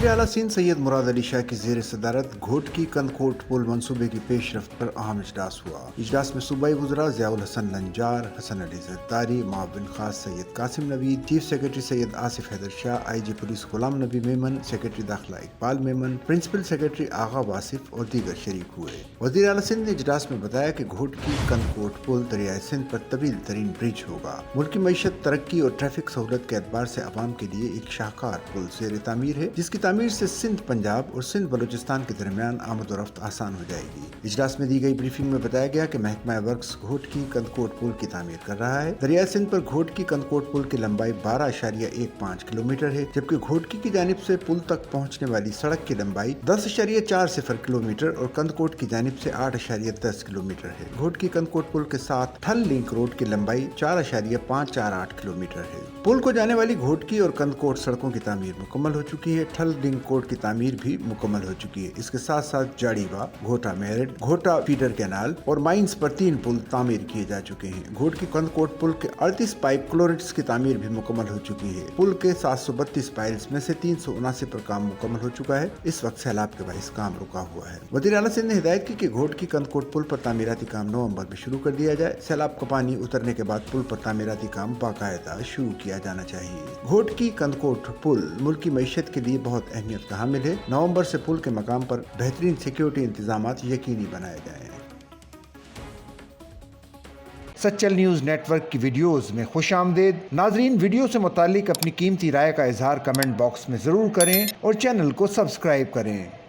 वज़ीर आला सिंध सैयद मुराद अली शाह की ज़ेर सदारत घोटकी कंदकोट पुल मनसूबे की पेशरफ्त पर अहम इजलास हुआ। इजलास में सूबाई वज़रा ज़ियाउल हसन लंजार, हसन अली ज़रदारी, मुआविन खास Syed Qasim Naveed, chief secretary Syed Asif Haider Shah, IG police Ghulam Nabi Memon, secretary दाखिला इकबाल मेमन, प्रिंसिपल सेक्रेटरी आगा वासिफ और दीगर शरीक हुए। वज़ीर आला सिंध ने इजलास में बताया कि घोटकी कंदकोट पुल दरियाए सिंध पर तवील तरीन ब्रिज होगा। मुल्की मईशत, तरक्की और ट्रैफिक सहूलत के एतबार से अवाम के लिए एक शाहकार पुल ज़ेर तामीर है, जिसकी तामीर से सिंध पंजाब और सिंध बलूचिस्तान के दरमियान आमद और रफ्त आसान हो जाएगी। इजलास में दी गई ब्रीफिंग में बताया गया कि महकमा वर्क्स घोटकी कंदकोट पुल की तामीर कर रहा है। दरियाए सिंध पर घोटकी कंदकोट पुल की लंबाई 12.15 किलोमीटर है, जबकि घोटकी की जानिब से पुल तक पहुँचने वाली सड़क की लंबाई 10.40 किलोमीटर और कंदकोट की जानिब से 8.10 किलोमीटर है। घोटकी कंदकोट पुल के साथ ठल लिंक रोड की लंबाई 4.548 किलोमीटर है। पुल को जाने वाली घोटकी और कंदकोट सड़कों की तामीर मुकम्मल हो चुकी है। ठल लिंक रोड की तामीर भी मुकम्मल हो चुकी है। इसके साथ साथ जाड़ीवा, घोटा मेरठ, घोटा फीडर कैनाल और माइंस पर 3 पुल तामीर किए जा चुके हैं। घोटकी कंदकोट पुल के 38 पाइप क्लोरेट्स की तामीर भी मुकम्मल हो चुकी है। पुल के 732 पाइल्स में से 379 पर काम मुकम्मल हो चुका है। इस वक्त सैलाब के बाइस काम रुका हुआ है। वज़ीर आला सिंध ने हिदायत की कि घोटकी कंदकोट पुल पर तामीराती काम नवंबर में शुरू कर दिया जाए। सैलाब का पानी उतरने के बाद पुल पर तामीराती काम बाकायदा शुरू किया जाना चाहिए। घोटकी कंदकोट पुल मुल्की मईशत के लिए बहुत अहमियत का हामिल है। नवंबर से पुल के मकाम पर बेहतरीन सिक्योरिटी इंतजामात यकीनी बनाए जाएं। सच्चल न्यूज़ नेटवर्क की वीडियोस में खुश आमदेद। नाजरीन, वीडियो से मुतालिक अपनी कीमती राय का इजहार कमेंट बॉक्स में ज़रूर करें और चैनल को सब्सक्राइब करें।